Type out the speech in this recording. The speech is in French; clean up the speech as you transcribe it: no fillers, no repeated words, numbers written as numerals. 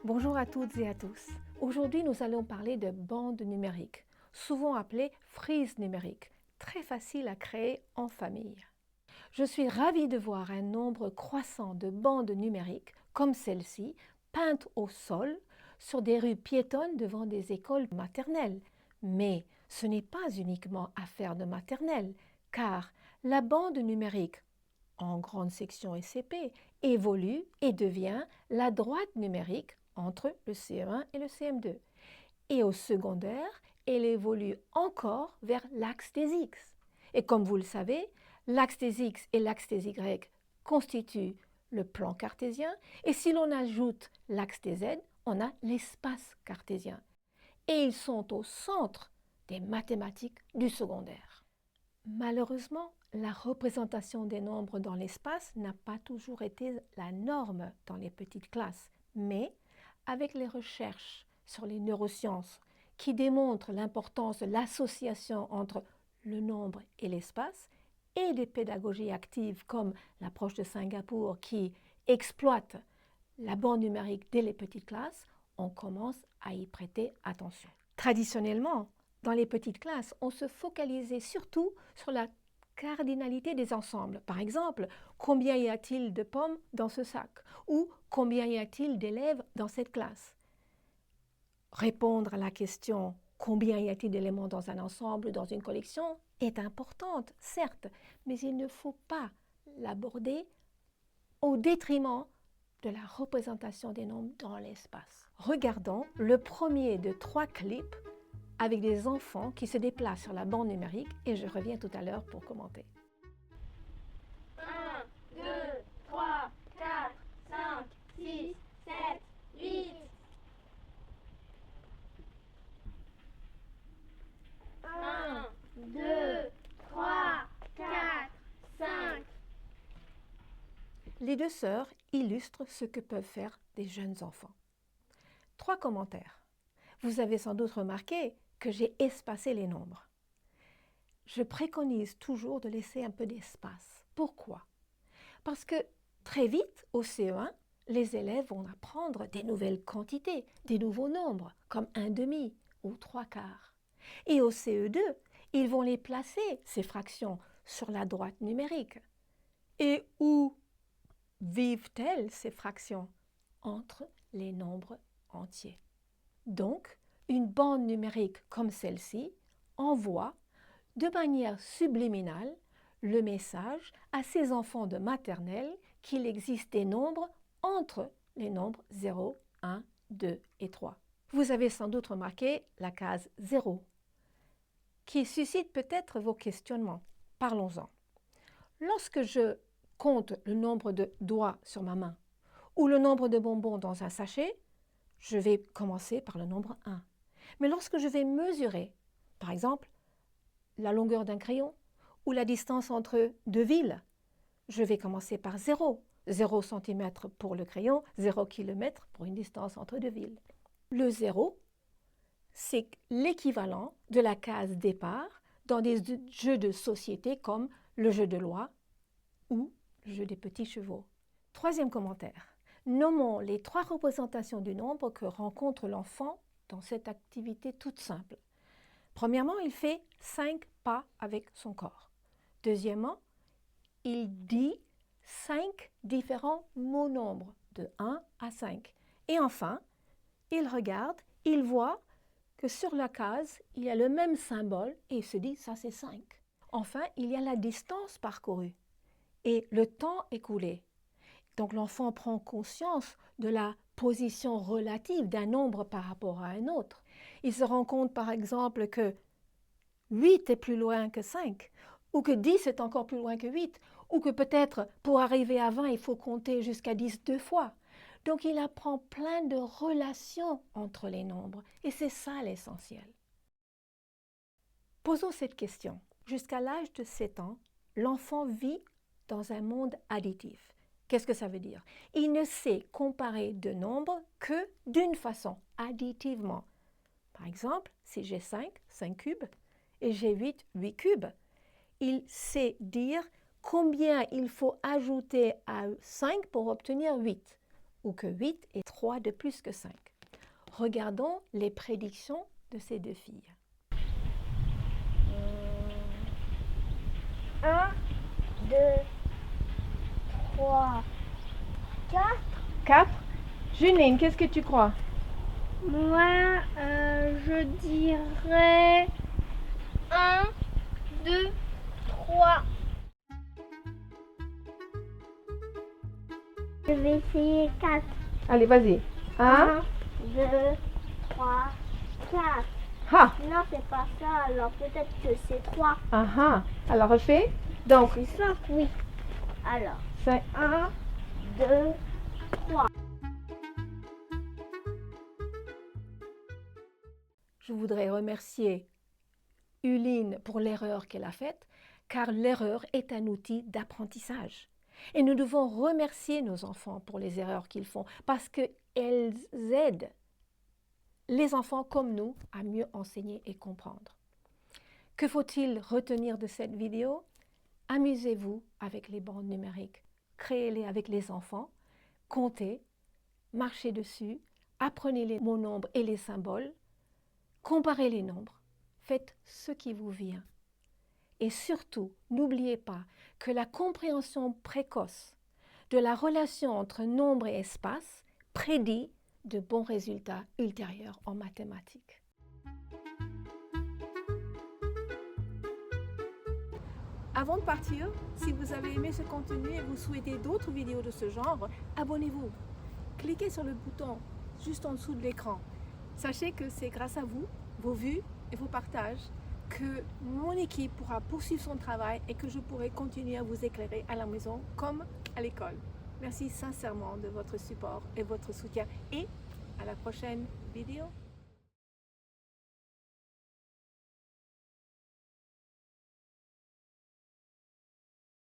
Bonjour à toutes et à tous. Aujourd'hui, nous allons parler de bandes numériques, souvent appelées frises numériques, très faciles à créer en famille. Je suis ravie de voir un nombre croissant de bandes numériques, comme celle-ci, peintes au sol, sur des rues piétonnes devant des écoles maternelles. Mais ce n'est pas uniquement affaire de maternelle, car la bande numérique, en grande section SCP, évolue et devient la droite numérique entre le CE1 et le CM2. Et au secondaire, elle évolue encore vers l'axe des X. Et comme vous le savez, l'axe des X et l'axe des Y constituent le plan cartésien, et si l'on ajoute l'axe des Z, on a l'espace cartésien. Et ils sont au centre des mathématiques du secondaire. Malheureusement, la représentation des nombres dans l'espace n'a pas toujours été la norme dans les petites classes, mais avec les recherches sur les neurosciences qui démontrent l'importance de l'association entre le nombre et l'espace, et des pédagogies actives comme l'approche de Singapour qui exploite la bande numérique dès les petites classes, on commence à y prêter attention. Traditionnellement, dans les petites classes, on se focalisait surtout sur la cardinalité des ensembles. Par exemple, combien y a-t-il de pommes dans ce sac? Ou combien y a-t-il d'élèves dans cette classe? Répondre à la question combien y a-t-il d'éléments dans un ensemble, dans une collection, est importante, certes, mais il ne faut pas l'aborder au détriment de la représentation des nombres dans l'espace. Regardons le premier de 3 clips avec des enfants qui se déplacent sur la bande numérique et je reviens tout à l'heure pour commenter. 1, 2, 3, 4, 5, 6, 7, 8. 1, 2, 3, 4, 5. Les deux sœurs illustrent ce que peuvent faire des jeunes enfants. 3 commentaires. Vous avez sans doute remarqué que j'ai espacé les nombres. Je préconise toujours de laisser un peu d'espace. Pourquoi? Parce que très vite, au CE1, les élèves vont apprendre des nouvelles quantités, des nouveaux nombres, comme 1/2 ou 3/4. Et au CE2, ils vont les placer, ces fractions, sur la droite numérique. Et où vivent-elles, ces fractions? Entre les nombres entiers. Donc, une bande numérique comme celle-ci envoie de manière subliminale le message à ces enfants de maternelle qu'il existe des nombres entre les nombres 0, 1, 2 et 3. Vous avez sans doute remarqué la case 0 qui suscite peut-être vos questionnements. Parlons-en. Lorsque je compte le nombre de doigts sur ma main ou le nombre de bonbons dans un sachet, je vais commencer par le nombre 1. Mais lorsque je vais mesurer, par exemple, la longueur d'un crayon ou la distance entre 2 villes, je vais commencer par 0. 0 cm pour le crayon, 0 km pour une distance entre 2 villes. Le 0, c'est l'équivalent de la case départ dans des jeux de société comme le jeu de loi ou le jeu des petits chevaux. 3e commentaire. Nommons les 3 représentations du nombre que rencontre l'enfant dans cette activité toute simple. Premièrement, il fait 5 pas avec son corps. Deuxièmement, il dit 5 différents mots nombres, de 1 à 5. Et enfin, il regarde, il voit que sur la case, il y a le même symbole et il se dit, ça c'est 5. Enfin, il y a la distance parcourue et le temps écoulé. Donc l'enfant prend conscience de la position relative d'un nombre par rapport à un autre. Il se rend compte par exemple que 8 est plus loin que 5, ou que 10 est encore plus loin que 8, ou que peut-être pour arriver à 20, il faut compter jusqu'à 10 2 fois. Donc il apprend plein de relations entre les nombres, et c'est ça l'essentiel. Posons cette question. Jusqu'à l'âge de 7 ans, l'enfant vit dans un monde additif. Qu'est-ce que ça veut dire? Il ne sait comparer deux nombres que d'une façon, additivement. Par exemple, si j'ai 5, 5 cubes, et j'ai 8, 8 cubes, il sait dire combien il faut ajouter à 5 pour obtenir 8, ou que 8 est 3 de plus que 5. Regardons les prédictions de ces deux filles. 1, 2, 3, 4. 4. Junine, qu'est-ce que tu crois? Moi, je dirais 1, 2, 3. Je vais essayer 4. Allez, vas-y. 1, 2, 3, 4. Ah, Non, c'est pas ça, alors peut-être que c'est 3. Alors refais. Donc, C'est 5, oui. Alors, 5. 1, 2, 3. Je voudrais remercier Uline pour l'erreur qu'elle a faite, car l'erreur est un outil d'apprentissage. Et nous devons remercier nos enfants pour les erreurs qu'ils font, parce qu'elles aident les enfants comme nous à mieux enseigner et comprendre. Que faut-il retenir de cette vidéo? Amusez-vous avec les bandes numériques, créez-les avec les enfants, comptez, marchez dessus, apprenez les mots nombres et les symboles, comparez les nombres, faites ce qui vous vient. Et surtout, n'oubliez pas que la compréhension précoce de la relation entre nombre et espace prédit de bons résultats ultérieurs en mathématiques. Avant de partir, si vous avez aimé ce contenu et vous souhaitez d'autres vidéos de ce genre, abonnez-vous. Cliquez sur le bouton juste en dessous de l'écran. Sachez que c'est grâce à vous, vos vues et vos partages que mon équipe pourra poursuivre son travail et que je pourrai continuer à vous éclairer à la maison comme à l'école. Merci sincèrement de votre support et votre soutien et à la prochaine vidéo.